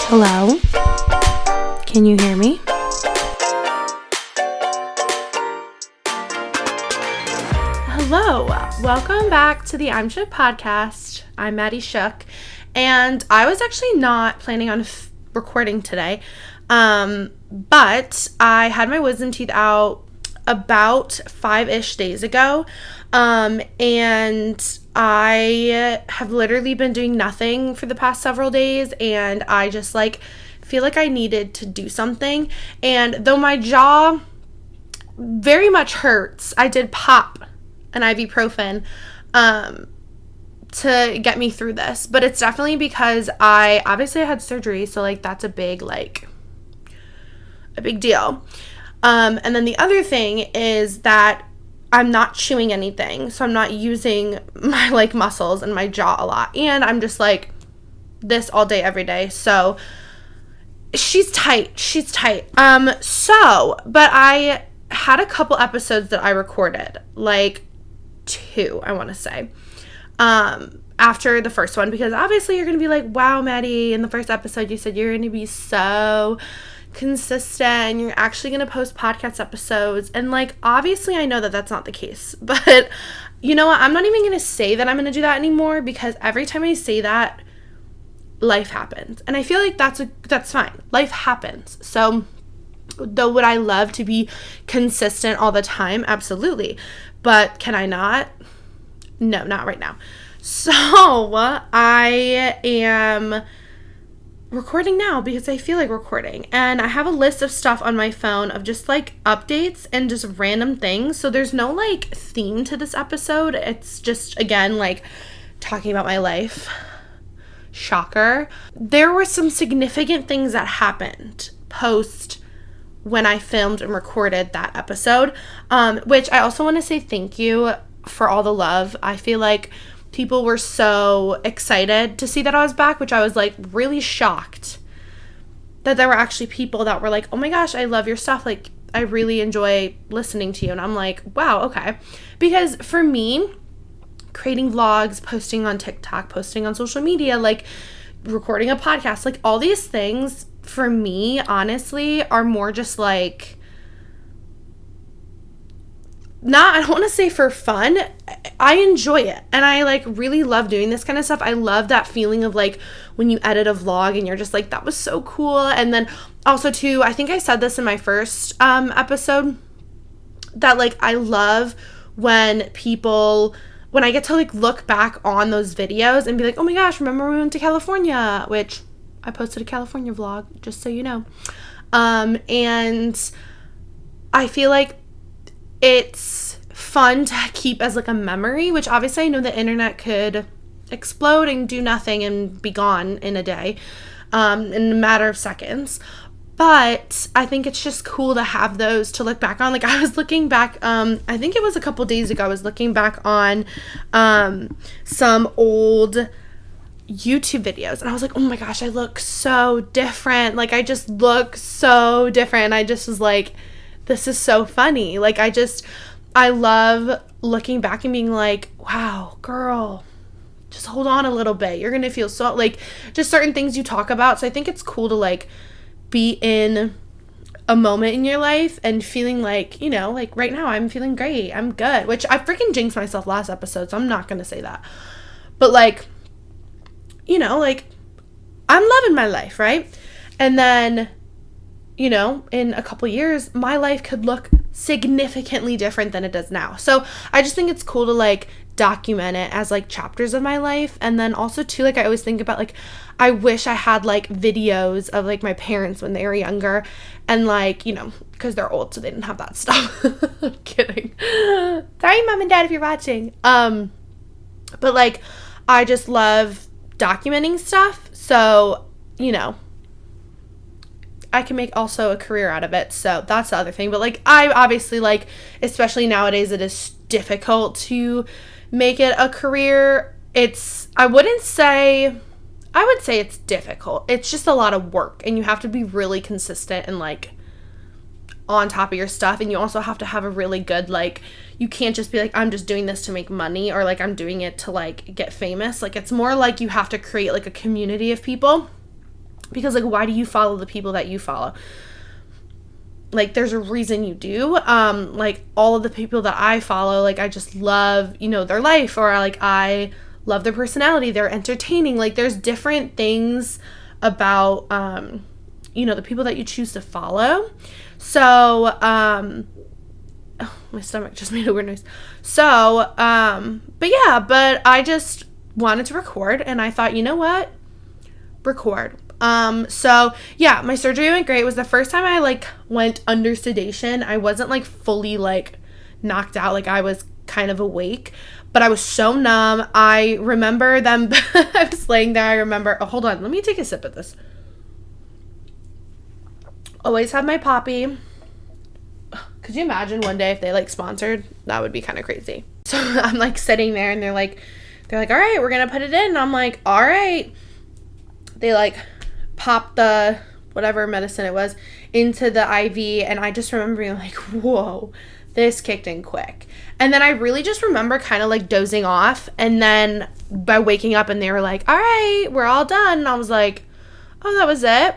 Hello? Can you hear me? Hello, welcome back to the I'm Shook podcast. I'm Maddie Shook, and I was actually not planning on recording today, but I had my wisdom teeth out about 5-ish days ago, and I have literally been doing nothing for the past several days, and I just feel like I needed to do something. And though my jaw very much hurts, I did pop an ibuprofen to get me through this, but it's definitely because I had surgery, so that's a big deal. And then the other thing is that I'm not chewing anything, so I'm not using my muscles and my jaw a lot, and I'm just this all day every day. So she's tight. But I had a couple episodes that I recorded, 2, I want to say, after the first one, because obviously you're gonna be like, wow, Maddie, in the first episode you said you're gonna be so consistent and you're actually gonna post podcast episodes, and obviously I know that that's not the case, but you know what, I'm not even gonna say that I'm gonna do that anymore, because every time I say that, life happens, and I feel like that's fine. Life happens. So though, would I love to be consistent all the time? Absolutely. But can I not? No, not right now. So I am recording now because I feel like recording, and I have a list of stuff on my phone of just updates and just random things. So there's no theme to this episode. It's just, again, talking about my life. Shocker. There were some significant things that happened post when I filmed and recorded that episode, which I also want to say thank you for all the love. I feel like people were so excited to see that I was back, which I was really shocked that there were actually people that were oh my gosh, I love your stuff. I really enjoy listening to you. And I'm wow, okay. Because for me, creating vlogs, posting on TikTok, posting on social media, recording a podcast, all these things for me, honestly, are more just I don't want to say for fun. I enjoy it, and I really love doing this kind of stuff. I love that feeling of when you edit a vlog and you're just that was so cool. And then also too, I think I said this in my first episode, that I love when I get to look back on those videos and be oh my gosh, remember we went to California, which I posted a California vlog, just so you know. And I feel it's fun to keep as a memory, which obviously I know the internet could explode and do nothing and be gone in a day, in a matter of seconds. But I think it's just cool to have those to look back on. I was looking back, I think it was a couple days ago, I was looking back on some old YouTube videos, and I was oh my gosh, I look so different. I just look so different. I just was this is so funny. I love looking back and being wow, girl, just hold on a little bit. You're gonna feel so, just certain things you talk about. So I think it's cool to be in a moment in your life and feeling right now I'm feeling great, I'm good, which I freaking jinxed myself last episode, so I'm not gonna say that. But I'm loving my life, right? And then, in a couple years, my life could look significantly different than it does now. So I just think it's cool to document it as chapters of my life. And then also too, I always think about I wish I had videos of my parents when they were younger, and because they're old, so they didn't have that stuff. I'm kidding. Sorry, mom and dad, if you're watching. But I just love documenting stuff, so I can make also a career out of it. So that's the other thing. But I obviously especially nowadays, it is difficult to make it a career. I would say it's difficult. It's just a lot of work, and you have to be really consistent and on top of your stuff. And you also have to have a really good, you can't just be I'm just doing this to make money, or I'm doing it to get famous. It's more you have to create a community of people because like, why do you follow the people that you follow? Like, there's a reason you do. Like, all of the people that I follow, like, I just love, you know, their life, or like, I love their personality, they're entertaining. Like, there's different things about, you know, the people that you choose to follow. So, oh, my stomach just made a weird noise. So, but I just wanted to record, and I thought, you know what? Record. So yeah, my surgery went great. It was the first time I like went under sedation. I wasn't like fully like knocked out. Like, I was kind of awake, but I was so numb. I remember them. I was laying there. I remember, oh, hold on. Let me take a sip of this. Always have my Poppy. Could you imagine one day if they like sponsored? That would be kind of crazy. So I'm like sitting there, and they're like, all right, we're going to put it in. And I'm like, all right. They like popped the whatever medicine it was into the IV, and I just remember being like, whoa, this kicked in quick. And then I really just remember kind of like dozing off, and then by waking up, and they were like, all right, we're all done. And I was like, oh, that was it.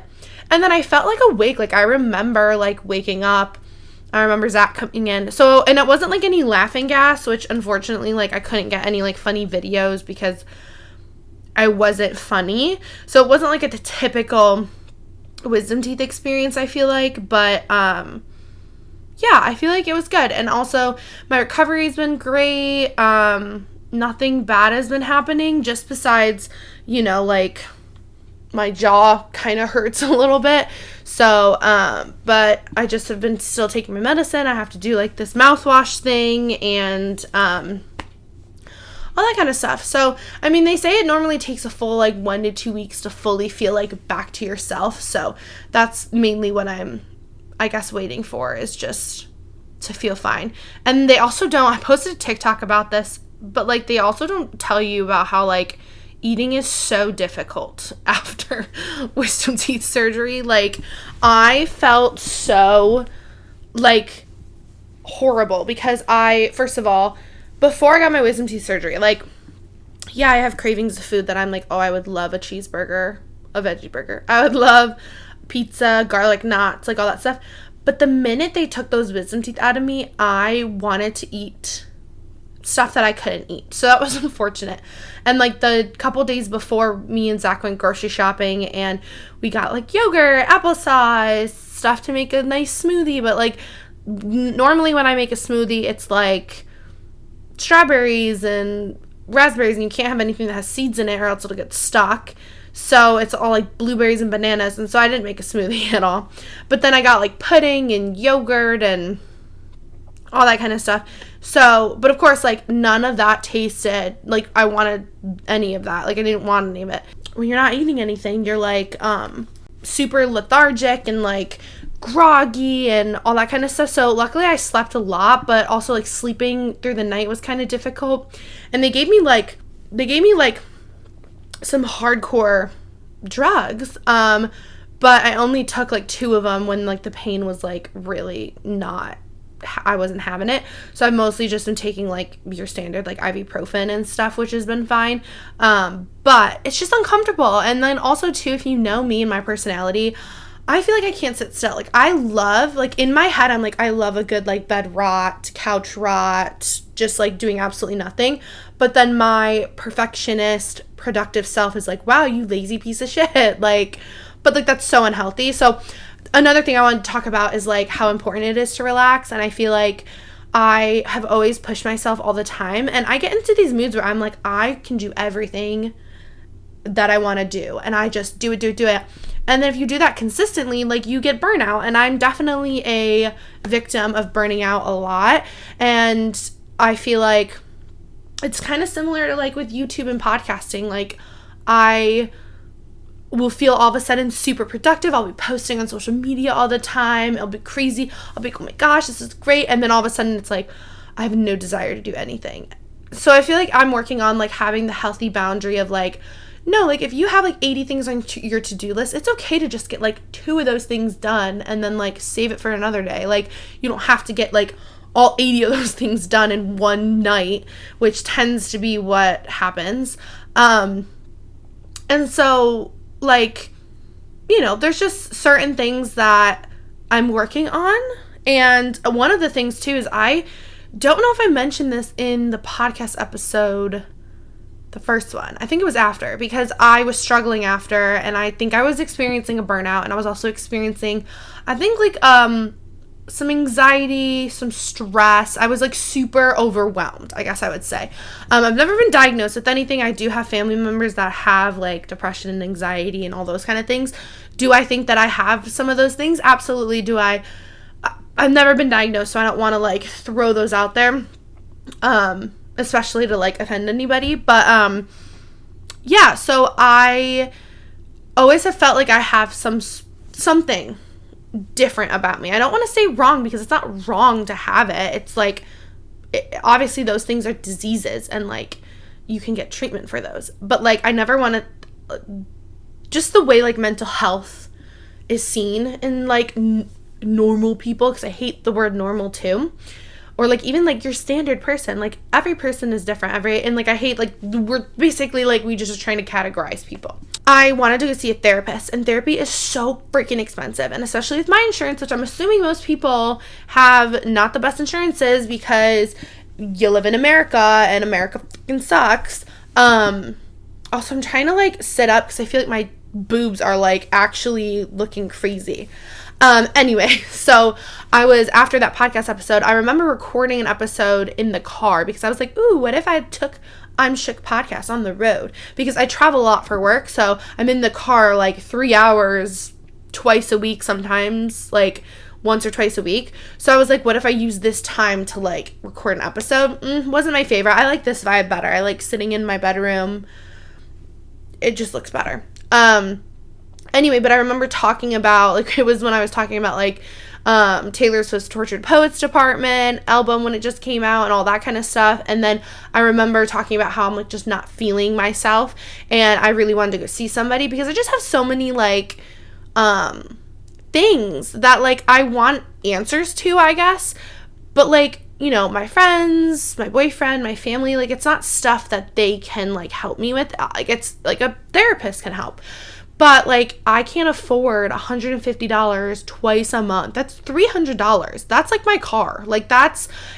And then I felt like awake. Like, I remember like waking up. I remember Zach coming in. So, and it wasn't like any laughing gas, which unfortunately, like, I couldn't get any like funny videos because I wasn't funny. So it wasn't like a typical wisdom teeth experience, I feel like. But yeah, I feel like it was good. And also my recovery's been great. Nothing bad has been happening, just besides, you know, like, my jaw kind of hurts a little bit. So, but I just have been still taking my medicine. I have to do like this mouthwash thing, and all that kind of stuff. So, I mean, they say it normally takes a full like 1 to 2 weeks to fully feel like back to yourself. So that's mainly what I'm, I guess, waiting for, is just to feel fine. And they also don't, I posted a TikTok about this, but like, they also don't tell you about how like eating is so difficult after wisdom teeth surgery. Like, I felt so like horrible because first of all, before I got my wisdom teeth surgery, like, yeah, I have cravings of food that I'm like, oh, I would love a cheeseburger, a veggie burger. I would love pizza, garlic knots, like all that stuff. But the minute they took those wisdom teeth out of me, I wanted to eat stuff that I couldn't eat. So that was unfortunate. And like the couple days before, me and Zach went grocery shopping, and we got like yogurt, applesauce, stuff to make a nice smoothie. But like, normally when I make a smoothie, it's like strawberries and raspberries, and you can't have anything that has seeds in it or else it'll get stuck. So it's all like blueberries and bananas, and so I didn't make a smoothie at all. But then I got like pudding and yogurt and all that kind of stuff. So, but of course, like, none of that tasted like I wanted any of that. Like, I didn't want any of it. When you're not eating anything, you're like super lethargic and like groggy and all that kind of stuff. So luckily I slept a lot, but also like sleeping through the night was kind of difficult. And they gave me like some hardcore drugs, but I only took like 2 of them when like the pain was like really not, I wasn't having it. So I've mostly just been taking like your standard like ibuprofen and stuff, which has been fine. But it's just uncomfortable. And then also too, if you know me and my personality, I feel like I can't sit still. Like, I love, like, in my head, I'm like, I love a good, like, bed rot, couch rot, just, like, doing absolutely nothing. But then my perfectionist, productive self is like, wow, you lazy piece of shit. Like, but, like, that's so unhealthy. So, another thing I want to talk about is, like, how important it is to relax. And I feel like I have always pushed myself all the time. And I get into these moods where I'm like, I can do everything that I want to do. And I just do it. And then if you do that consistently, like, you get burnout. And I'm definitely a victim of burning out a lot. And I feel like it's kind of similar to like with YouTube and podcasting. Like, I will feel all of a sudden super productive. I'll be posting on social media all the time. It'll be crazy. I'll be like, oh my gosh, this is great. And then all of a sudden it's like, I have no desire to do anything. So I feel like I'm working on like having the healthy boundary of like, no, like, if you have like 80 things on your to-do list, it's okay to just get like 2 of those things done and then like save it for another day. Like, you don't have to get like all 80 of those things done in one night, which tends to be what happens. And so, like, there's just certain things that I'm working on. And one of the things too is I don't know if I mentioned this in the podcast episode, the first one. I think it was after, because I was struggling after, and I think I was experiencing a burnout, and I was also experiencing, I think, like, some anxiety, some stress. I was, like, super overwhelmed, I guess I would say. I've never been diagnosed with anything. I do have family members that have, like, depression and anxiety and all those kind of things. Do I think that I have some of those things? Absolutely. Do I? I've never been diagnosed, so I don't want to, like, throw those out there, especially to, like, offend anybody. But, yeah, so I always have felt like I have something different about me. I don't want to say wrong, because it's not wrong to have it. It's, like, obviously those things are diseases, and, like, you can get treatment for those. But, like, I never want to, just the way, like, mental health is seen in, like, normal people, because I hate the word normal too, or, like, even, like, your standard person. Like, every person is different, and, like, I hate, like, we're basically, like, we just are trying to categorize people. I wanted to go see a therapist, and therapy is so freaking expensive, and especially with my insurance, which I'm assuming most people have not the best insurances, because you live in America, and America fucking sucks. Also, I'm trying to, like, sit up, because I feel like my boobs are, like, actually looking crazy. Anyway, so I was, after that podcast episode, I remember recording an episode in the car, because I was like, ooh, what if I took I'm Shook podcast on the road? Because I travel a lot for work, so I'm in the car, like, 3 hours twice a week, sometimes, like, once or twice a week. So I was like, what if I use this time to, like, record an episode? Wasn't my favorite. I like this vibe better. I like sitting in my bedroom. It just looks better. Anyway, but I remember talking about, like, it was when I was talking about, like, Taylor Swift's Tortured Poets Department album when it just came out and all that kind of stuff. And then I remember talking about how I'm, like, just not feeling myself, and I really wanted to go see somebody, because I just have so many, like, things that, like, I want answers to, I guess. But, like, my friends, my boyfriend, my family, like, it's not stuff that they can, like, help me with. Like, it's, like, a therapist can help. But, like, I can't afford $150 twice a month. That's $300. That's, like, my car. Like,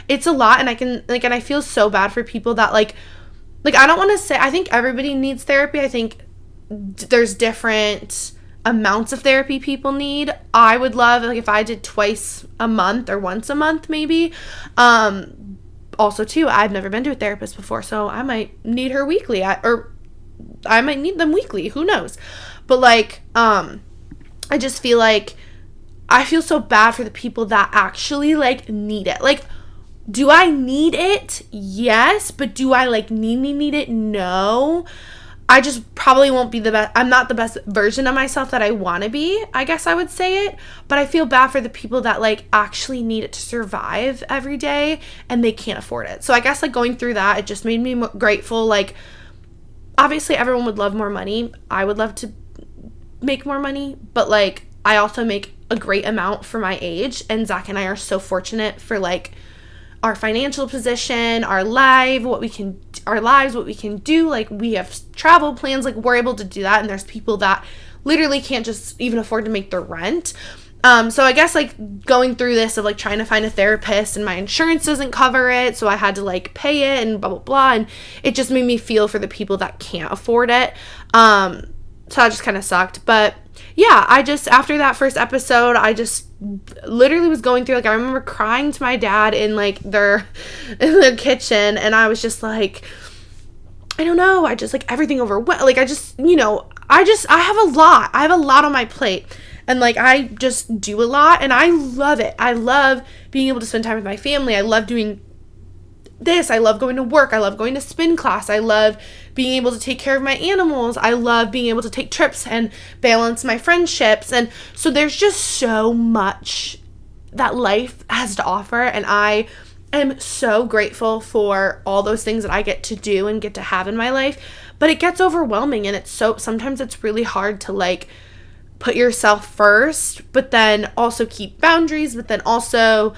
it's a lot, and and I feel so bad for people that, like, I don't want to say, I think everybody needs therapy. I think there's different amounts of therapy people need. I would love, like, if I did twice a month or once a month, maybe. Also, too, I've never been to a therapist before, so I might need her weekly, or I might need them weekly. Who knows? But, like, I just feel like I feel so bad for the people that actually, like, need it. Like, do I need it? Yes. But do I, like, need it? No. I just probably won't be the best. I'm not the best version of myself that I want to be, I guess I would say it. But I feel bad for the people that, like, actually need it to survive every day, and they can't afford it. So I guess, like, going through that, it just made me grateful. Like, obviously everyone would love more money. I would love to make more money, but, like, I also make a great amount for my age, and Zach and I are so fortunate for, like, our financial position, our lives, what we can do. Like, we have travel plans, like, we're able to do that, and there's people that literally can't just even afford to make their rent. So I guess, like, going through this of, like, trying to find a therapist, and my insurance doesn't cover it, so I had to, like, pay it and blah blah blah, and it just made me feel for the people that can't afford it. So that just kind of sucked. But yeah, after that first episode, I just literally was going through, like, I remember crying to my dad in, like, their kitchen, and I was just like, I don't know, I just, like, everything overwhelmed. Like, I have a lot on my plate, and, like, I just do a lot, and I love it. I love being able to spend time with my family. I love doing this. I love going to work. I love going to spin class. I love being able to take care of my animals. I love being able to take trips and balance my friendships. And so there's just so much that life has to offer, and I am so grateful for all those things that I get to do and get to have in my life. But it gets overwhelming, and sometimes it's really hard to, like, put yourself first, but then also keep boundaries, but then also,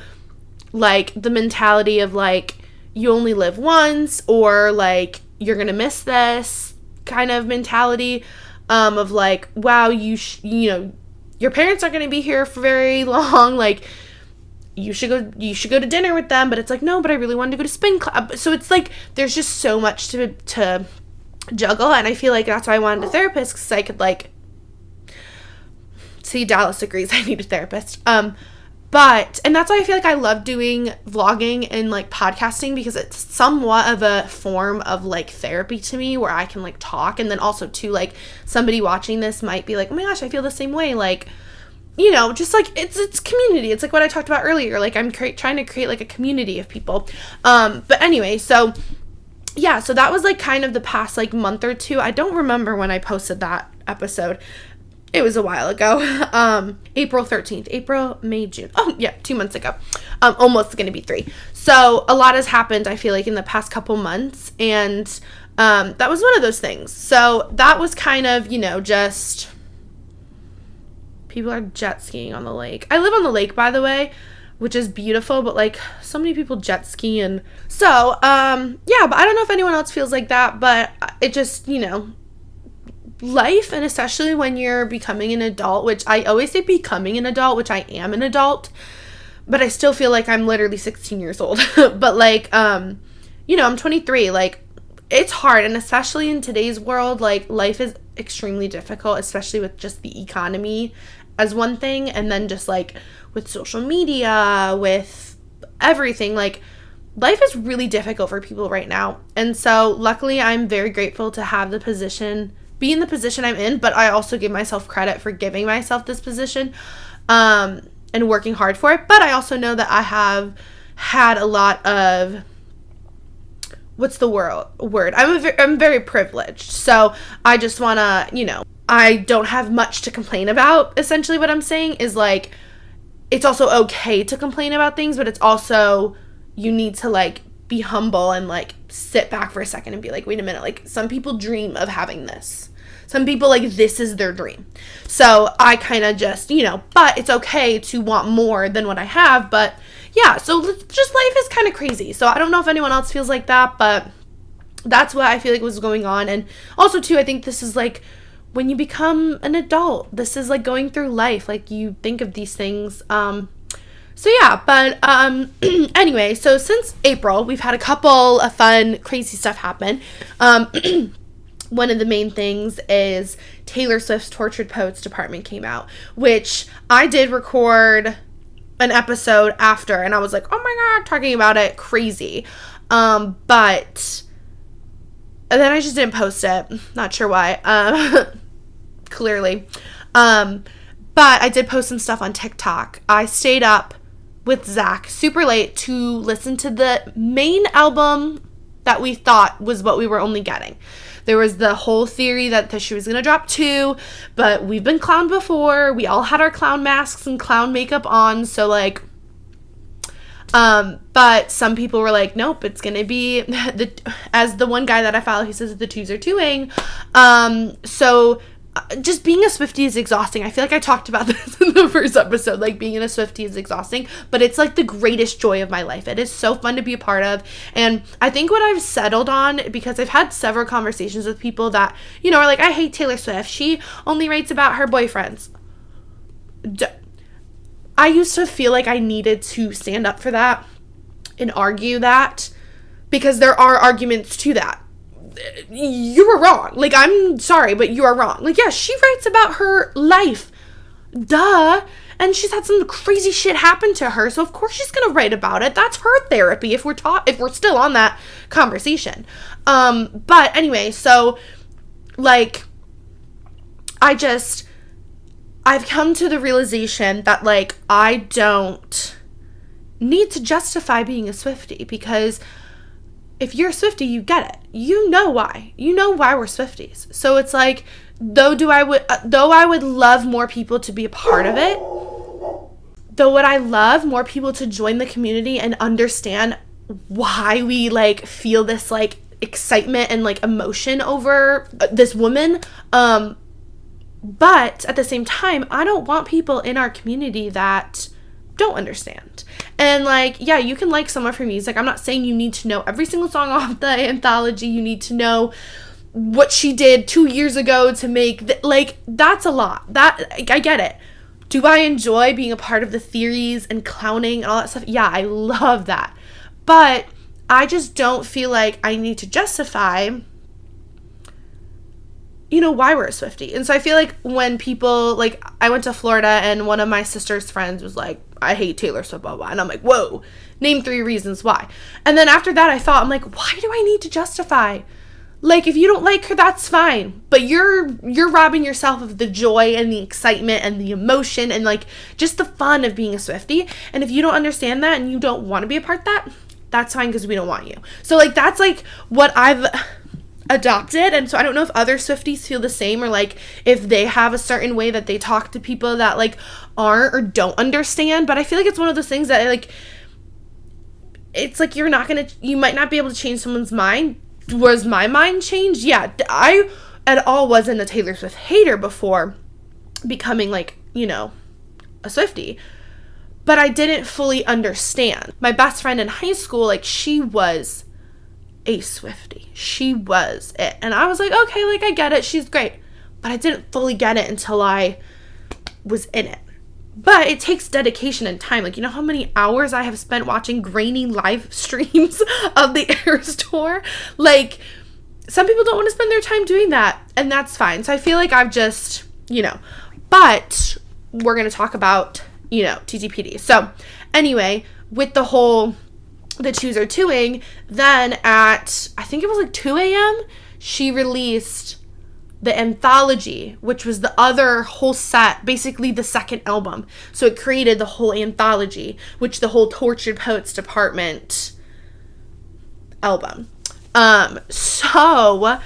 like, the mentality of, like, you only live once, or, like, you're gonna miss this kind of mentality. of like, wow, you know, your parents aren't going to be here for very long, like you should go to dinner with them. But it's like, no, but I really wanted to go to spin club. So it's like there's just so much to juggle, and I feel like that's why I wanted a therapist, because I could like see Dallas agrees I need a therapist. But, and that's why I feel like I love doing vlogging and like podcasting, because it's somewhat of a form of like therapy to me, where I can like talk. And then also too, like somebody watching this might be like, oh my gosh, I feel the same way. Like, you know, just like it's community. It's like what I talked about earlier. Like I'm trying to create like a community of people. But anyway, so yeah, so that was like kind of the past like month or two. I don't remember when I posted that episode. It was a while ago. April 13th. April, May, June. Oh, yeah, 2 months ago. Almost going to be 3. So a lot has happened, I feel like, in the past couple months. And that was one of those things. So that was kind of, you know, just people are jet skiing on the lake. I live on the lake, by the way, which is beautiful, but like so many people jet ski. And so, yeah, but I don't know if anyone else feels like that, but it just, you know, life, and especially when you're becoming an adult, which I always say becoming an adult, which I am an adult, but I still feel like I'm literally 16 years old. But like, you know, I'm 23. Like, it's hard, and especially in today's world, like life is extremely difficult, especially with just the economy as one thing, and then just like with social media, with everything, like life is really difficult for people right now. And so luckily I'm very grateful to have the position, be in the position I'm in, but I also give myself credit for giving myself this position, and working hard for it. But I also know that I have had a lot of, what's the word? I'm very privileged. So I just want to, you know, I don't have much to complain about. Essentially what I'm saying is like, it's also okay to complain about things, but it's also, you need to like be humble and like sit back for a second and be like, wait a minute, like some people dream of having this. Some people, like, this is their dream. So I kind of just, you know, but it's okay to want more than what I have. But yeah, so just life is kind of crazy. So I don't know if anyone else feels like that, but that's what I feel like was going on. And also too, I think this is like when you become an adult, this is like going through life. Like you think of these things. So yeah, but anyway, so since April, we've had a couple of fun, crazy stuff happen. One of the main things is Taylor Swift's Tortured Poets Department came out, which I did record an episode after, and I was like, oh my god, talking about it, crazy. But and then I just didn't post it. Not sure why. Clearly. But I did post some stuff on TikTok. I stayed up with Zach super late to listen to the main album that we thought was what we were only getting. There was the whole theory that she was going to drop 2, but we've been clowned before. We all had our clown masks and clown makeup on, so like, but some people were like, nope, it's going to be, as the one guy that I follow, he says the 2s are 2ing. So just being a Swiftie is exhausting. I feel like I talked about this in the first episode, like being in a Swiftie is exhausting, but it's like the greatest joy of my life. It is so fun to be a part of. And I think what I've settled on, because I've had several conversations with people that, you know, are like, I hate Taylor Swift. She only writes about her boyfriends. I used to feel like I needed to stand up for that and argue that, because there are arguments to that. You were wrong. Like, I'm sorry, but you are wrong. Like, yeah, she writes about her life. Duh. And she's had some crazy shit happen to her, so of course she's gonna write about it. That's her therapy, if we're still on that conversation. But anyway, so, like, I've come to the realization that, like, I don't need to justify being a Swiftie, because if you're a Swiftie, you get it. You know why. You know why we're Swifties. So it's like, though I would love more people to be a part of it, though would I love more people to join the community and understand why we, like, feel this, like, excitement and, like, emotion over this woman. But at the same time, I don't want people in our community that don't understand. And, like, yeah, you can like some of her music. I'm not saying you need to know every single song off the anthology. You need to know what she did 2 years ago to make like, that's a lot. That, I get it. Do I enjoy being a part of the theories and clowning and all that stuff? Yeah, I love that. But I just don't feel like I need to justify, why we're a Swiftie. And so I feel like when people, like, I went to Florida and one of my sister's friends was like, I hate Taylor Swift, blah, blah. And I'm like, whoa, name 3 reasons why. And then after that, I thought, I'm like, why do I need to justify? Like, if you don't like her, that's fine. But you're robbing yourself of the joy and the excitement and the emotion and, like, just the fun of being a Swiftie. And if you don't understand that and you don't want to be a part of that, that's fine, because we don't want you. So, like, that's, like, what I've adopted. And so I don't know if other Swifties feel the same, or, like, if they have a certain way that they talk to people that, like, aren't or don't understand. But I feel like it's one of those things that, like, it's like you might not be able to change someone's mind. Was my mind changed? Yeah, I at all wasn't a Taylor Swift hater before becoming, like, a Swiftie. But I didn't fully understand. My best friend in high school, like, she was a Swiftie. She was it. And I was like, okay, like, I get it. She's great. But I didn't fully get it until I was in it. But it takes dedication and time. Like, you know how many hours I have spent watching grainy live streams of the Eras tour? Like, some people don't want to spend their time doing that, and that's fine. So I feel like I've just, but we're going to talk about, TTPD. So anyway, with the Choose or Twoing, then at, I think it was like 2 a.m., she released the anthology, which was the other whole set, basically the second album. So it created the whole anthology, which the whole Tortured Poets Department album. So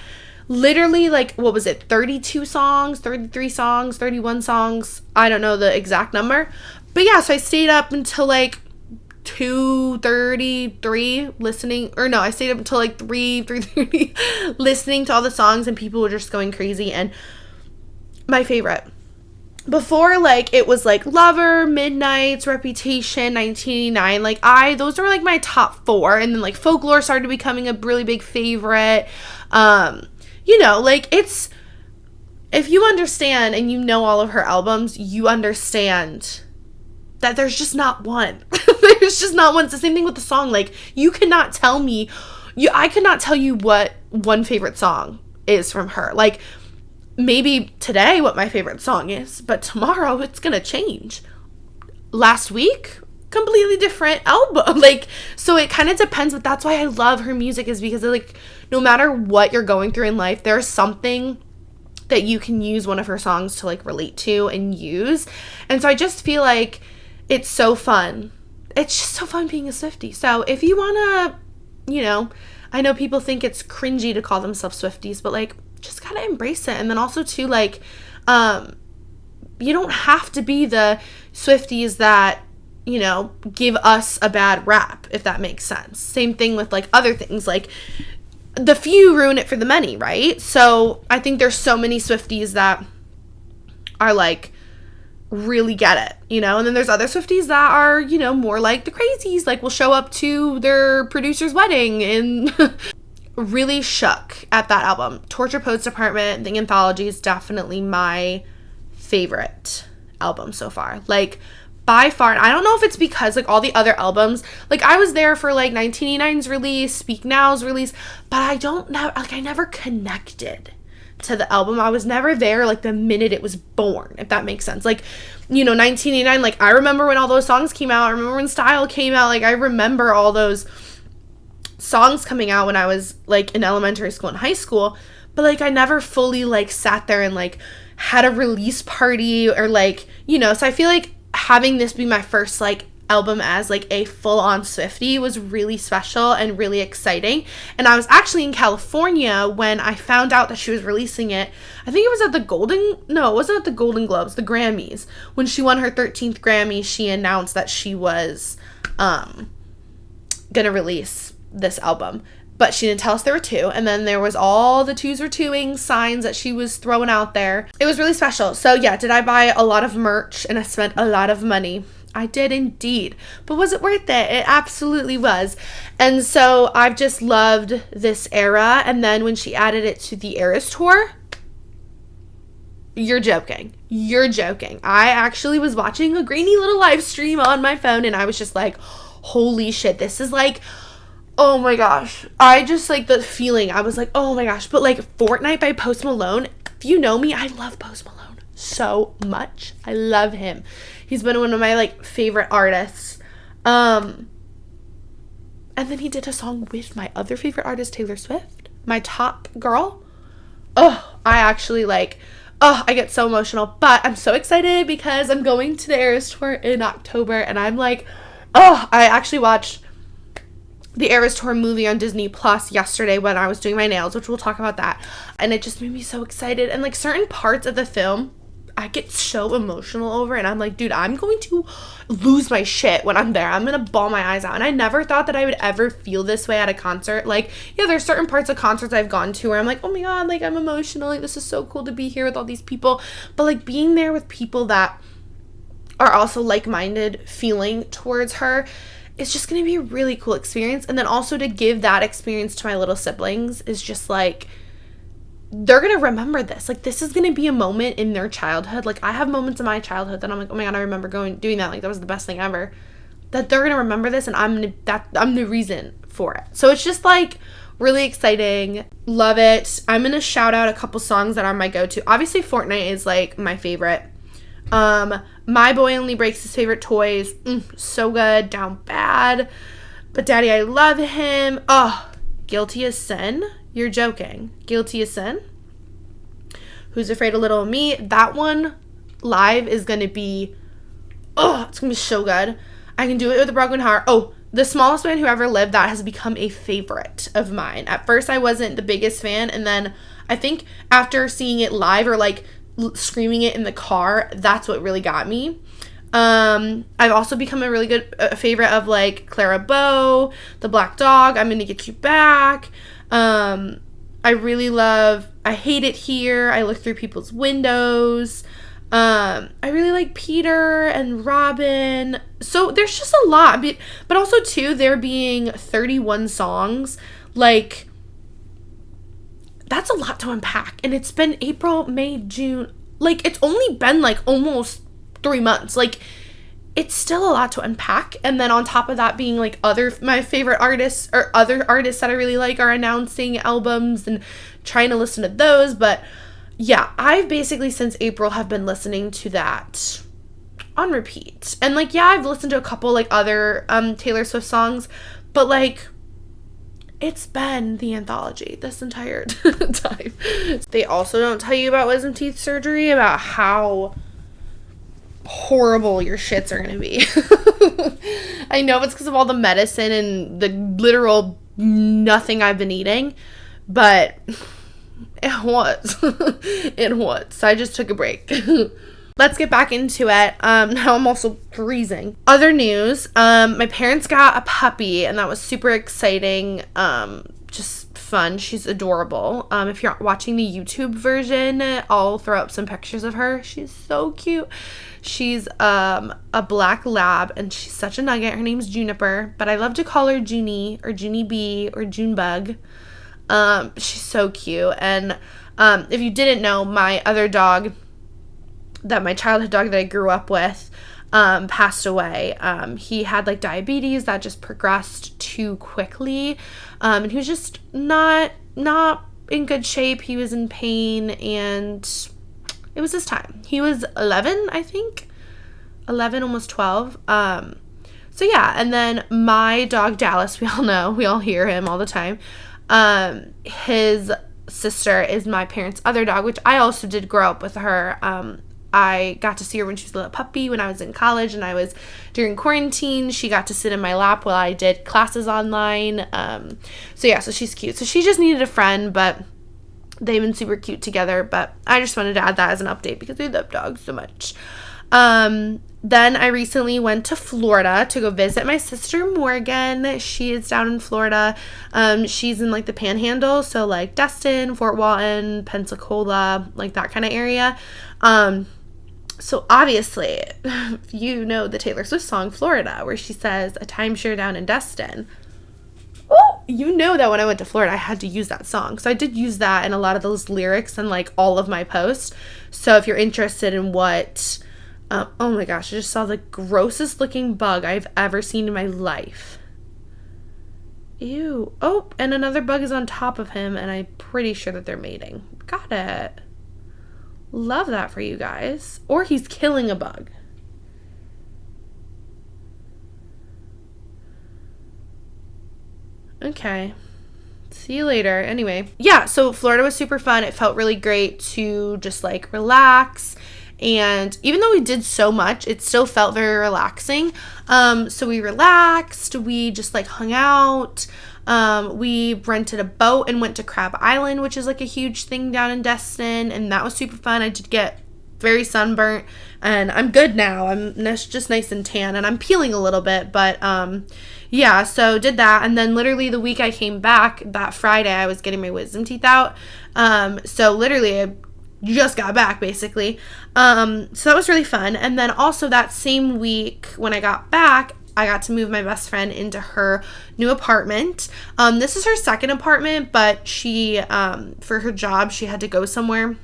literally, like, what was it? 32 songs, 33 songs, 31 songs. I don't know the exact number. But yeah, so I stayed up until like 2:33 listening, or no, I stayed up until like 3:30 listening to all the songs, and people were just going crazy. And my favorite before, like, it was like Lover, Midnights, Reputation, 1989, like, those were like my top 4, and then like Folklore started becoming a really big favorite. Like, it's, if you understand and you know all of her albums, you understand that there's just not one. There's just not one. It's the same thing with the song. Like, you cannot tell me, I could not tell you what one favorite song is from her. Like, maybe today what my favorite song is, but tomorrow it's gonna change. Last week, completely different album. Like, so it kind of depends, but that's why I love her music, is because, like, no matter what you're going through in life, there's something that you can use one of her songs to, like, relate to and use. And so I just feel like it's so fun. It's just so fun being a Swiftie. So if you want to, I know people think it's cringy to call themselves Swifties, but, like, just gotta embrace it. And then also, too, like, you don't have to be the Swifties that, give us a bad rap, if that makes sense. Same thing with, like, other things. Like, the few ruin it for the many, right? So I think there's so many Swifties that are, like, really get it, and then there's other Swifties that are, more like the crazies, like, will show up to their producer's wedding and really shook at that album. Torture Poets Department, the anthology, is definitely my favorite album so far, like, by far. And I don't know if it's because, like, all the other albums, like, I was there for, like, 1989's release, Speak Now's release, but I never connected to the album. I was never there, like, the minute it was born, if that makes sense. Like, 1989, like, I remember when all those songs came out. I remember when Style came out. Like, I remember all those songs coming out when I was, like, in elementary school and high school. But, like, I never fully, like, sat there and, like, had a release party, or, like, so I feel like having this be my first, like, album as, like, a full-on Swiftie was really special and really exciting. And I was actually in California when I found out that she was releasing it. I think it was at it wasn't at the Golden Globes, the Grammys. When she won her 13th Grammy, she announced that she was gonna release this album. But she didn't tell us there were 2. And then there was all the Twos or Twoing signs that she was throwing out there. It was really special. So yeah, did I buy a lot of merch and I spent a lot of money? I did indeed. But was it worth it? It absolutely was. And so I've just loved this era. And then when she added it to the Eras Tour, you're joking. You're joking. I actually was watching a grainy little live stream on my phone and I was just like, holy shit, this is like, oh my gosh. I just like the feeling. I was like, oh my gosh. But like Fortnite by Post Malone, if you know me, I love Post Malone so much. I love him. He's been one of my like favorite artists. And then he did a song with my other favorite artist, Taylor Swift, my top girl. Oh, I actually like, oh, I get so emotional, but I'm so excited because I'm going to the Eras Tour in October and I'm like, oh, I actually watched the Eras Tour movie on Disney Plus yesterday when I was doing my nails, which we'll talk about that. And it just made me so excited. And like certain parts of the film, I get so emotional over and I'm like, dude, I'm going to lose my shit when I'm there. I'm going to bawl my eyes out. And I never thought that I would ever feel this way at a concert. Like, yeah, there's certain parts of concerts I've gone to where I'm like, oh my God, like I'm emotional. Like this is so cool to be here with all these people. But like being there with people that are also like-minded feeling towards her, it's just going to be a really cool experience. And then also to give that experience to my little siblings is just like, they're going to remember this. Like, this is going to be a moment in their childhood. Like, I have moments in my childhood that I'm like, oh my God, I remember doing that. Like, that was the best thing ever. That they're going to remember this and I'm the reason for it. So it's just like really exciting. Love it. I'm going to shout out a couple songs that are my go-to. Obviously, Fortnite is like my favorite. My Boy Only Breaks His Favorite Toys. So good. Down Bad. But Daddy, I Love Him. Oh, Guilty as Sin. You're joking. Guilty as Sin. Who's Afraid of Little Me. That one live is going to be, oh, it's going to be so good. I Can Do It With a Broken Heart. Oh, The Smallest Man Who Ever Lived. That has become a favorite of mine. At first, I wasn't the biggest fan. And then I think after seeing it live or like screaming it in the car, that's what really got me. I've also become a really good favorite of like Clara Bow, The Black Dog, I'm Gonna Get You Back. I really love I Hate It Here, I Look Through People's Windows. I really like Peter and Robin. So there's just a lot. But also too, there being 31 songs, like that's a lot to unpack. And it's been April, May, June. Like, it's only been like almost 3 months. Like, it's still a lot to unpack. And then on top of that being like my favorite artists or other artists that I really like are announcing albums and trying to listen to those. But yeah, I've basically since April have been listening to that on repeat. And like, yeah, I've listened to a couple like other Taylor Swift songs, but like it's been the anthology this entire time. They also don't tell you about wisdom teeth surgery, about how horrible your shits are gonna be. I know it's because of all the medicine and the literal nothing I've been eating, but it was. It was. So I just took a break. Let's get back into it. Now I'm also freezing. Other news, my parents got a puppy and that was super exciting. Just fun. She's adorable. If you're watching the YouTube version, I'll throw up some pictures of her. She's so cute. She's a black lab and she's such a nugget. Her name's Juniper, but I love to call her Junie or Junie Bee or Junebug. She's so cute. And if you didn't know, my other dog, my childhood dog that I grew up with, passed away. He had like diabetes that just progressed too quickly. And he was just not in good shape. He was in pain and it was his time. He was 11, I think. 11, almost 12. So yeah, and then my dog Dallas, we all know, we all hear him all the time. His sister is my parents' other dog, which I also did grow up with her. I got to see her when she was a little puppy when I was in college and I was during quarantine. She got to sit in my lap while I did classes online. So yeah, so she's cute. So she just needed a friend, but they've been super cute together. But I just wanted to add that as an update because we love dogs so much. Then I recently went to Florida to go visit my sister Morgan. She is down in Florida. She's in like the Panhandle, so like Destin, Fort Walton, Pensacola, like that kind of area. So obviously, you know the Taylor Swift song Florida, where she says a timeshare down in Destin. Oh, you know that when I went to Florida, I had to use that song. So I did use that in a lot of those lyrics and like all of my posts. So if you're interested in what, oh my gosh, I just saw the grossest looking bug I've ever seen in my life. Ew. Oh, and another bug is on top of him, and I'm pretty sure that they're mating. Got it. Love that for you guys. Or he's killing a bug. Okay. See you later. Anyway, yeah, so Florida was super fun. It felt really great to just like relax. And even though we did so much, it still felt very relaxing. So we relaxed. We just like hung out. We rented a boat and went to Crab Island, which is like a huge thing down in Destin. And that was super fun. I did get very sunburnt, and I'm good now. I'm just nice and tan, and I'm peeling a little bit, but yeah, so did that. And then literally the week I came back, that Friday, I was getting my wisdom teeth out. So literally I just got back basically. So that was really fun. And then also that same week when I got back, I got to move my best friend into her new apartment. This is her second apartment, but she, for her job, she had to go somewhere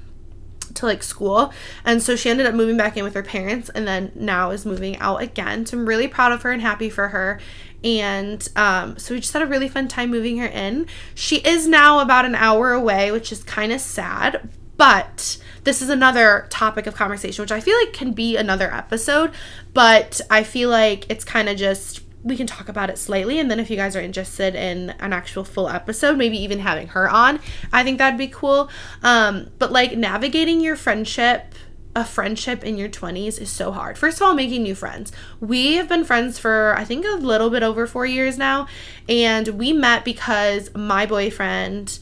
to like school, and so she ended up moving back in with her parents, and then now is moving out again. So I'm really proud of her and happy for her. And so we just had a really fun time moving her in. She is now about an hour away, which is kind of sad, but this is another topic of conversation, which I feel like can be another episode, but I feel like it's kind of just, we can talk about it slightly, and then if you guys are interested in an actual full episode, maybe even having her on, I think that'd be cool. But like navigating your friendship, a friendship in your 20s is so hard. First of all, making new friends. We have been friends for, I think, a little bit over 4 years now, and we met because my boyfriend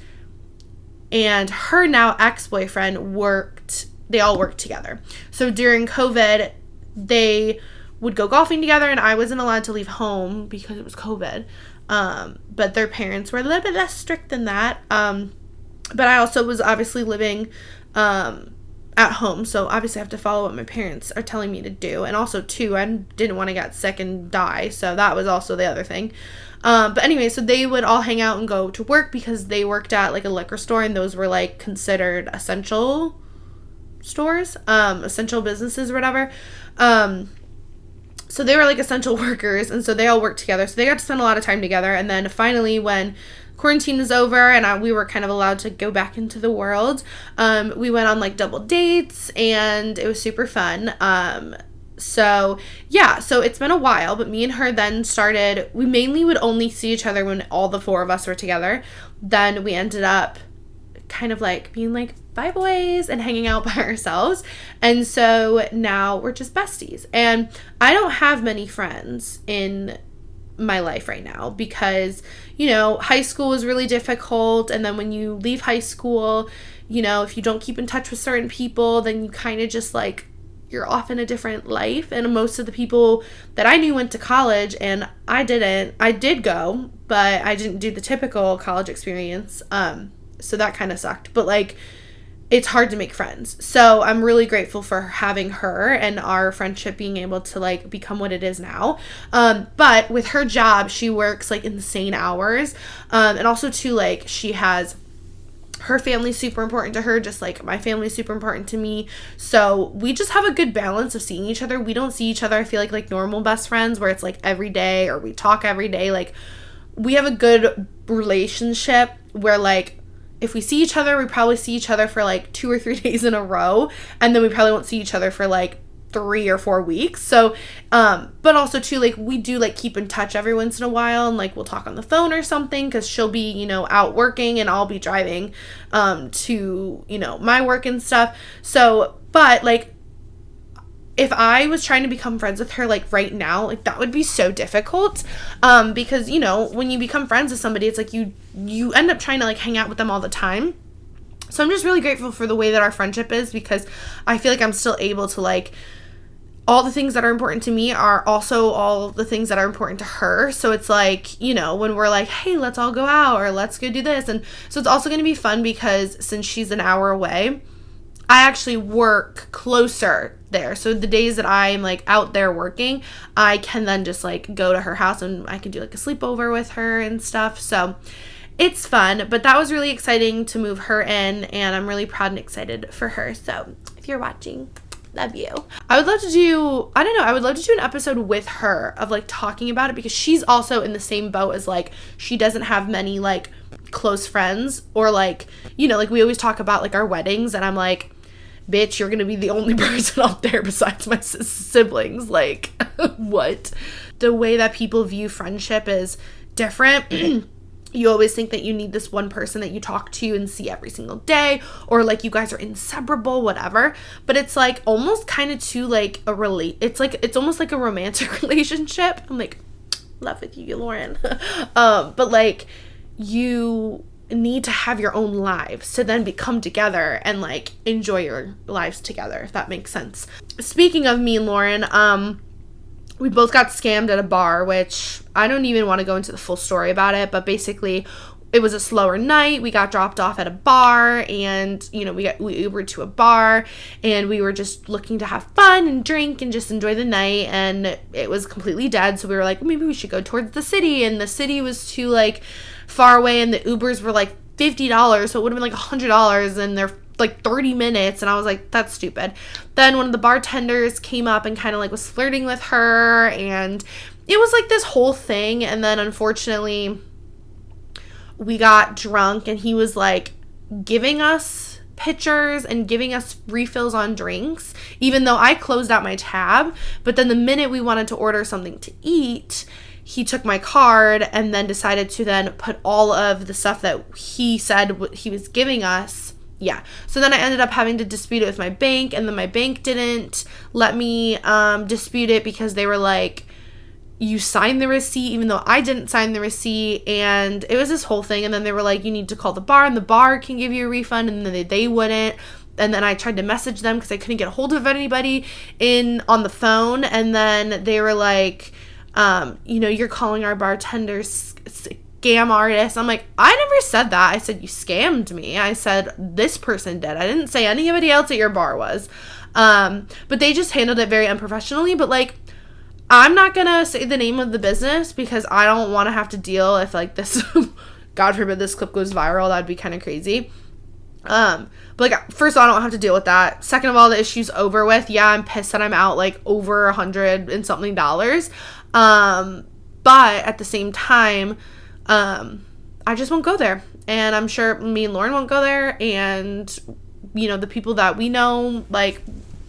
and her now ex-boyfriend they all worked together. So during COVID, they would go golfing together, and I wasn't allowed to leave home because it was COVID. But their parents were a little bit less strict than that. But I also was obviously living at home, so obviously I have to follow what my parents are telling me to do. And also, too, I didn't want to get sick and die, so that was also the other thing. But anyway, so they would all hang out and go to work because they worked at like a liquor store, and those were like considered essential stores, essential businesses or whatever. So they were like essential workers, and so they all worked together. So they got to spend a lot of time together. And then finally, when quarantine was over and we were kind of allowed to go back into the world, we went on like double dates, and it was super fun. So yeah, so it's been a while, but me and her then started, we mainly would only see each other when all the four of us were together. Then we ended up kind of like being like, bye boys, and hanging out by ourselves. And so now we're just besties. And I don't have many friends in my life right now because, you know, high school was really difficult. And then when you leave high school, you know, if you don't keep in touch with certain people, then you kind of just like, you're off in a different life. And most of the people that I knew went to college, and I didn't. I did go, but I didn't do the typical college experience. So that kind of sucked. But like, it's hard to make friends. So I'm really grateful for having her and our friendship being able to like become what it is now. But with her job, she works like insane hours. And also too, like, she has her family's super important to her, just like my family's super important to me. So we just have a good balance of seeing each other. We don't see each other, I feel like normal best friends where it's like every day or we talk every day. Like, we have a good relationship where like, if we see each other, we probably see each other for like 2 or 3 days in a row, and then we probably won't see each other for like 3 or 4 weeks. So, but also too, like, we do like keep in touch every once in a while, and like we'll talk on the phone or something because she'll be, you know, out working and I'll be driving to, you know, my work and stuff. So, but like, if I was trying to become friends with her like right now, like that would be so difficult, because, you know, when you become friends with somebody, it's like you end up trying to like hang out with them all the time. So I'm just really grateful for the way that our friendship is, because I feel like I'm still able to like, all the things that are important to me are also all the things that are important to her. So it's like, you know, when we're like, hey, let's all go out or let's go do this. And so it's also going to be fun because since she's an hour away, I actually work closer there. So the days that I'm like out there working, I can then just like go to her house and I can do like a sleepover with her and stuff. So it's fun, but that was really exciting to move her in, and I'm really proud and excited for her. So if you're watching, love you. I would love to do, I don't know, I would love to do an episode with her of like talking about it, because she's also in the same boat as like, she doesn't have many like close friends, or like, you know, like we always talk about like our weddings, and I'm like, bitch, you're gonna be the only person out there besides my siblings. Like, what? The way that people view friendship is different. You always think that you need this one person that you talk to and see every single day, or like you guys are inseparable, whatever. But it's like almost kind of to like it's almost like a romantic relationship. I'm like, love with you, Lauren. But like, you need to have your own lives to then come together and like enjoy your lives together, if that makes sense. Speaking of me and Lauren, we both got scammed at a bar, which I don't even want to go into the full story about it, but basically it was a slower night. We got dropped off at a bar, and, you know, we Ubered to a bar, and we were just looking to have fun and drink and just enjoy the night, and it was completely dead. So we were like, well, maybe we should go towards the city, and the city was too like far away, and the Ubers were like $50, so it would have been like $100, and they're like 30 minutes, and I was like, that's stupid. Then one of the bartenders came up and kind of like was flirting with her, and it was like this whole thing. And then unfortunately we got drunk, and he was like giving us pitchers and giving us refills on drinks, even though I closed out my tab. But then the minute we wanted to order something to eat, he took my card and then decided to then put all of the stuff that he said he was giving us. Yeah. So then I ended up having to dispute it with my bank, and then my bank didn't let me dispute it, because they were like, you signed the receipt, even though I didn't sign the receipt. And it was this whole thing. And then they were like, you need to call the bar, and the bar can give you a refund. And then they wouldn't. And then I tried to message them because I couldn't get a hold of anybody on the phone. And then they were like, you know, you're calling our bartenders scam artist. I'm like, I never said that. I said, you scammed me. I said, this person did. I didn't say anybody else at your bar was. But they just handled it very unprofessionally. But like, I'm not gonna say the name of the business, because I don't want to have to deal if like this, God forbid this clip goes viral. That'd be kind of crazy. But like, first of all, I don't have to deal with that. Second of all, the issue's over with. Yeah, I'm pissed that I'm out like over $100 and something. But at the same time, I just won't go there. And I'm sure me and Lauren won't go there. And, you know, the people that we know, like,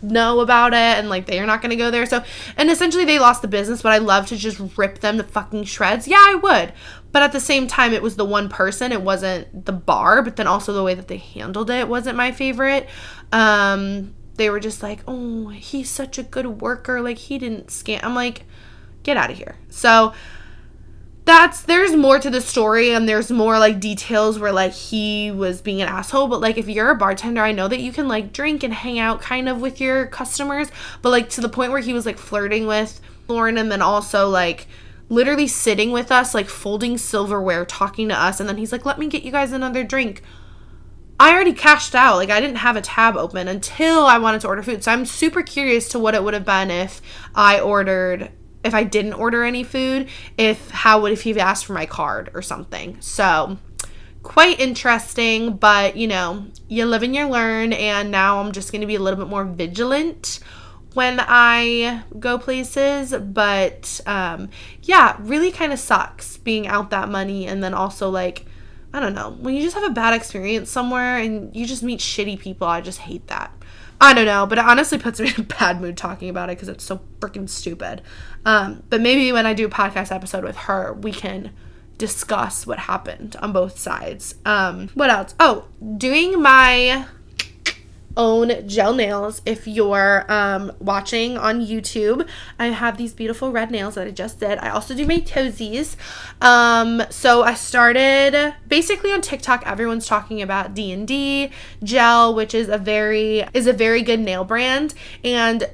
know about it, and like they are not going to go there. So, and essentially they lost the business, but I love to just rip them to fucking shreds. Yeah, I would. But at the same time, it was the one person. It wasn't the bar. But then also the way that they handled it wasn't my favorite. They were just like, oh, he's such a good worker. Like, he didn't scam. I'm like, get out of here. So there's more to the story, and there's more like details where like he was being an asshole. But like, if you're a bartender, I know that you can like drink and hang out kind of with your customers, but like to the point where he was like flirting with Lauren, and then also like literally sitting with us, like folding silverware, talking to us, and then he's like, let me get you guys another drink. I already cashed out. Like, I didn't have a tab open until I wanted to order food. So I'm super curious to what it would have been if I didn't order any food, if he asked for my card or something. So quite interesting, but you know, you live and you learn. And now I'm just going to be a little bit more vigilant when I go places. But yeah, really kind of sucks being out that money. And then also like, I don't know, when you just have a bad experience somewhere and you just meet shitty people, I just hate that. I don't know, but it honestly puts me in a bad mood talking about it because it's so freaking stupid. But maybe when I do a podcast episode with her, we can discuss what happened on both sides. What else? Oh, doing my own gel nails. If you're watching on YouTube, I have these beautiful red nails that I just did. I also do my toesies. So I started basically on TikTok. Everyone's talking about D&D gel, which is a very good nail brand, and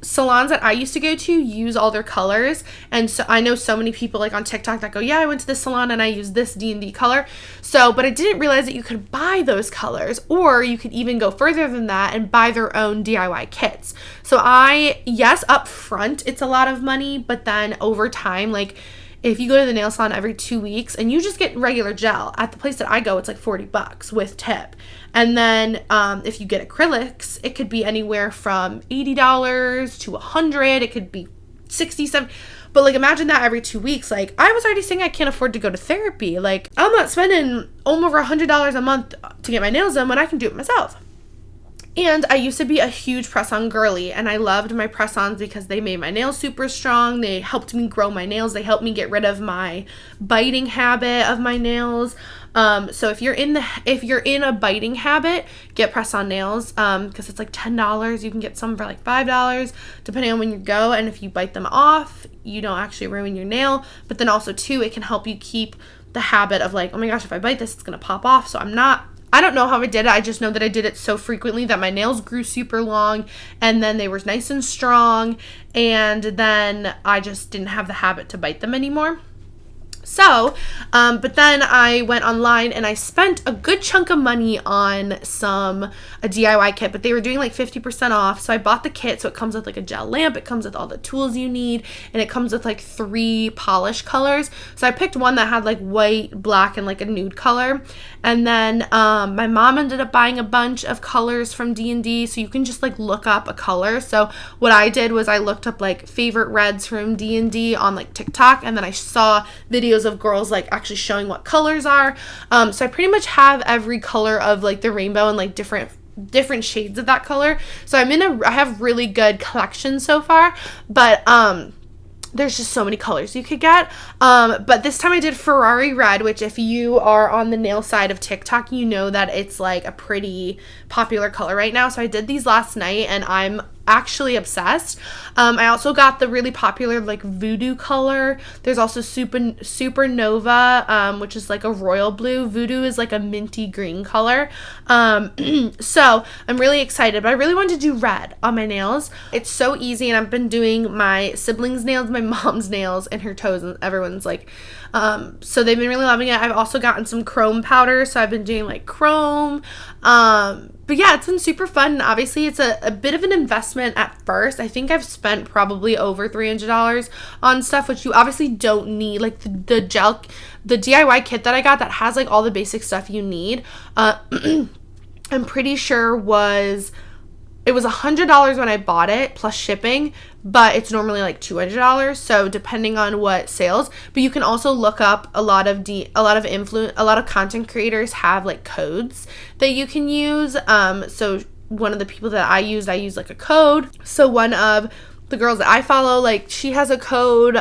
salons that I used to go to use all their colors, and so I know so many people like on TikTok that go, yeah, I went to this salon and I used this D&D color. So, but I didn't realize that you could buy those colors, or you could even go further than that and buy their own DIY kits. So yes, up front it's a lot of money, but then over time, like if you go to the nail salon every 2 weeks and you just get regular gel, at the place that I go, it's like $40 with tip. And then if you get acrylics, it could be anywhere from $80 to $100. It could be $67. But like imagine that every 2 weeks. Like I was already saying I can't afford to go to therapy. Like I'm not spending over $100 a month to get my nails done when I can do it myself. And I used to be a huge press-on girly, and I loved my press-ons because they made my nails super strong. They helped me grow my nails. They helped me get rid of my biting habit of my nails. So if you're in a biting habit, get press-on nails because it's like $10. You can get some for like $5 depending on when you go. And if you bite them off, you don't actually ruin your nail. But then also too, it can help you keep the habit of like, oh my gosh, if I bite this, it's gonna pop off. So I don't know how I did it. I just know that I did it so frequently that my nails grew super long, and then they were nice and strong, and then I just didn't have the habit to bite them anymore. So, but then I went online and I spent a good chunk of money on a DIY kit, but they were doing like 50% off. So I bought the kit. So it comes with like a gel lamp. It comes with all the tools you need, and it comes with like 3 polish colors. So I picked one that had like white, black, and like a nude color. And then my mom ended up buying a bunch of colors from D&D. So you can just like look up a color. So what I did was I looked up like favorite reds from D&D on like TikTok, and then I saw videos of girls like actually showing what colors are. So I pretty much have every color of like the rainbow and like different shades of that color. So I have really good collection so far, but there's just so many colors you could get. But this time I did Ferrari red, which if you are on the nail side of TikTok, you know that it's like a pretty popular color right now. So I did these last night and I'm actually obsessed. I also got the really popular like voodoo color. There's also supernova, which is like a royal blue. Voodoo is like a minty green color. So I'm really excited, but I really wanted to do red on my nails. It's so easy, and I've been doing my siblings' nails, my mom's nails, and her toes, and everyone's like, so they've been really loving it. I've also gotten some chrome powder, so I've been doing like chrome. But yeah, it's been super fun. Obviously, it's a bit of an investment at first. I think I've spent probably over $300 on stuff, which you obviously don't need. Like the DIY kit that I got that has like all the basic stuff you need. I'm pretty sure it was $100 when I bought it plus shipping, but it's normally like $200. So depending on what sales, but you can also look up a lot of content creators have like codes that you can use. So one of the people that I use like a code. So one of the girls that I follow, like she has a code,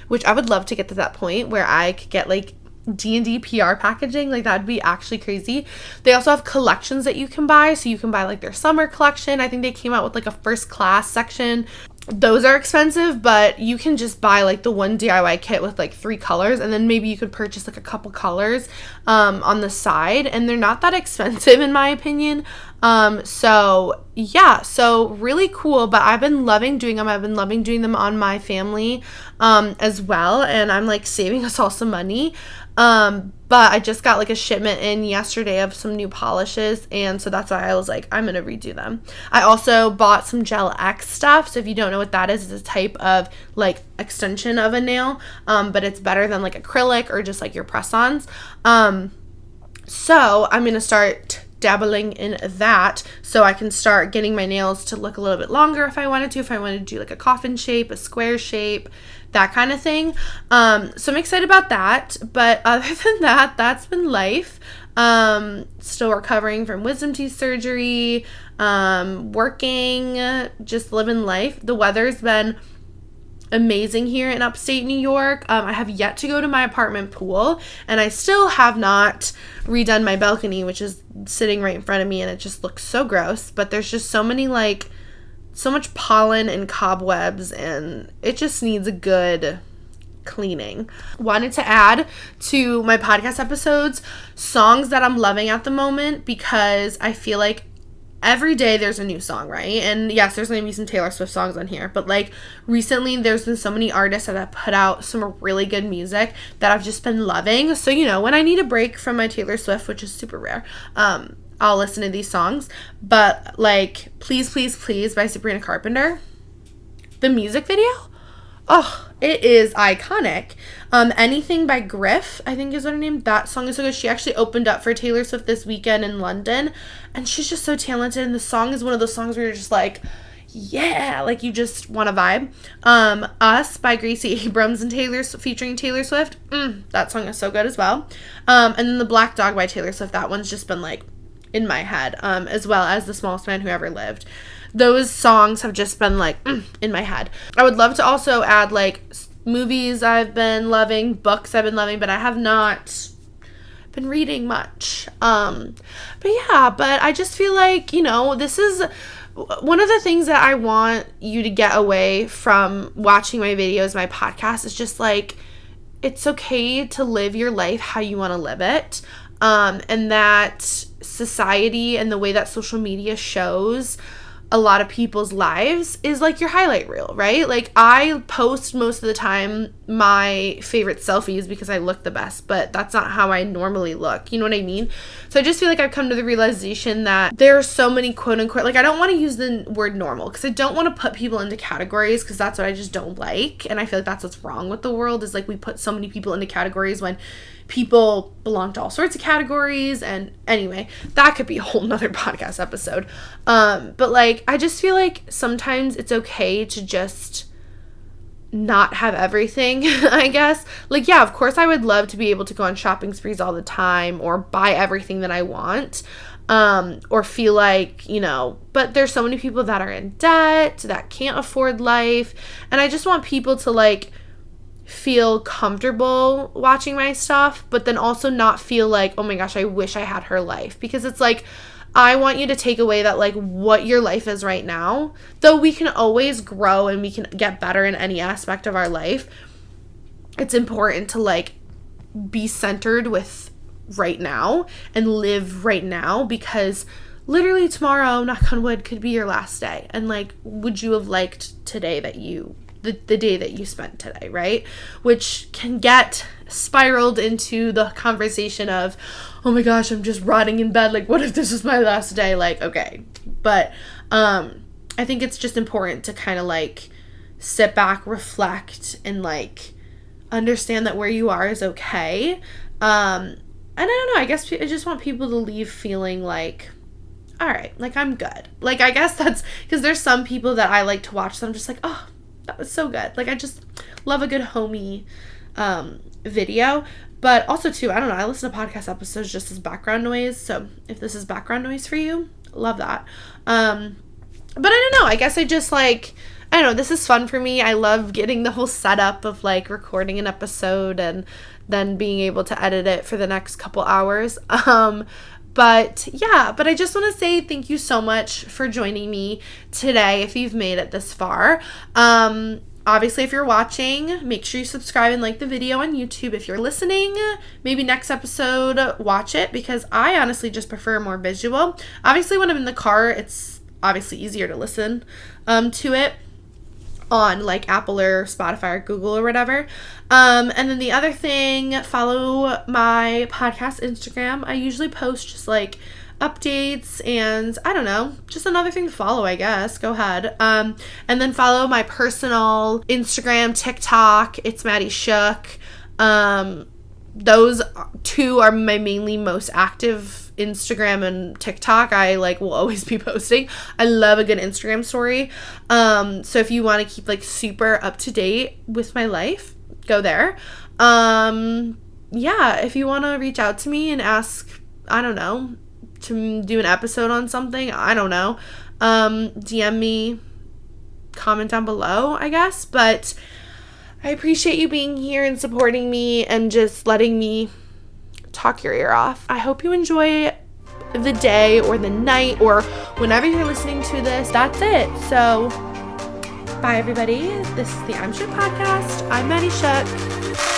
which I would love to get to that point where I could get like D&D PR packaging. Like that'd be actually crazy. They also have collections that you can buy, so you can buy like their summer collection. I think they came out with like a first class section. Those are expensive, but you can just buy like the one DIY kit with like 3 colors, and then maybe you could purchase like a couple colors on the side, and they're not that expensive in my opinion. So yeah, so really cool, but I've been loving doing them. I've been loving doing them on my family as well, and I'm like saving us all some money. But I just got like a shipment in yesterday of some new polishes, and so that's why I was like, I'm gonna redo them. I also bought some Gel X stuff. So if you don't know what that is, it's a type of like extension of a nail, but it's better than like acrylic or just like your press-ons. So I'm gonna start dabbling in that so I can start getting my nails to look a little bit longer if I wanted to do like a coffin shape, a square shape, that kind of thing. So I'm excited about that, but other than that, that's been life. Still recovering from wisdom teeth surgery, working, just living life. The weather's been amazing here in upstate New York. I have yet to go to my apartment pool, and I still have not redone my balcony, which is sitting right in front of me, and it just looks so gross. But there's just so much pollen and cobwebs, and it just needs a good cleaning. Wanted to add to my podcast episodes songs that I'm loving at the moment, because I feel like every day there's a new song, right? And yes, there's going to be some Taylor Swift songs on here, but like recently there's been so many artists that have put out some really good music that I've just been loving. So, you know, when I need a break from my Taylor Swift, which is super rare, I'll listen to these songs. But like Please Please Please by Sabrina Carpenter, the music video, oh, it is iconic. Anything by Griff, I think is what her name. That song is so good. She actually opened up for Taylor Swift this weekend in London, and she's just so talented. And the song is one of those songs where you're just like, yeah, like you just want to vibe. Us by Gracie Abrams and featuring Taylor Swift. That song is so good as well. And then The Black Dog by Taylor Swift. That one's just been like in my head, as well as The Smallest Man Who Ever Lived. Those songs have just been like in my head. I would love to also add like movies I've been loving, books I've been loving, but I have not been reading much. But I just feel like, you know, this is one of the things that I want you to get away from watching my videos, my podcast, is just like, it's okay to live your life how you want to live it. And that society and the way that social media shows a lot of people's lives is like your highlight reel, right? Like I post most of the time my favorite selfies because I look the best, but that's not how I normally look. You know what I mean? So I just feel like I've come to the realization that there are so many quote unquote, like I don't want to use the word normal because I don't want to put people into categories because that's what I just don't like. And I feel like that's what's wrong with the world is like we put so many people into categories when people belong to all sorts of categories. And anyway, that could be a whole nother podcast episode. But like, I just feel like sometimes it's okay to just not have everything, I guess. Like, yeah, of course I would love to be able to go on shopping sprees all the time or buy everything that I want. Or feel like, you know, but there's so many people that are in debt, that can't afford life. And I just want people to like feel comfortable watching my stuff, but then also not feel like, oh my gosh, I wish I had her life. Because it's like, I want you to take away that like what your life is right now, though we can always grow and we can get better in any aspect of our life. It's important to like be centered with right now and live right now, because literally tomorrow, knock on wood, could be your last day. And like, would you have liked today that the day that you spent today, right? Which can get spiraled into the conversation of, oh my gosh, I'm just rotting in bed. Like, what if this was my last day? Like, okay. But I think it's just important to kind of like sit back, reflect, and like understand that where you are is okay. And I don't know, I guess I just want people to leave feeling like, all right, like I'm good. Like, I guess that's because there's some people that I like to watch that I'm just like, oh, that was so good. Like, I just love a good homey video. But also, too, I don't know, I listen to podcast episodes just as background noise. So if this is background noise for you, love that. But I don't know. I guess I just, like, I don't know. This is fun for me. I love getting the whole setup of, like, recording an episode and then being able to edit it for the next couple hours. But yeah, but I just want to say thank you so much for joining me today if you've made it this far. Obviously, if you're watching, make sure you subscribe and like the video on YouTube. If you're listening, maybe next episode, watch it, because I honestly just prefer more visual. Obviously, when I'm in the car, it's obviously easier to listen to it on like Apple or Spotify or Google or whatever. And then the other thing, follow my podcast Instagram. I usually post just like updates and I don't know, just another thing to follow, I guess. Go ahead. And then follow my personal Instagram, TikTok. It's Maddie Shook. Those two are my mainly most active, Instagram and TikTok. I like will always be posting. I love a good Instagram story. So if you want to keep like super up to date with my life, go there. Yeah, if you want to reach out to me and ask, I don't know, to do an episode on something, I don't know, DM me, comment down below, I guess. But I appreciate you being here and supporting me and just letting me talk your ear off. I hope you enjoy the day or the night or whenever you're listening to this. That's it. So bye, everybody. This is the I'm Shook podcast. I'm Maddie Shook.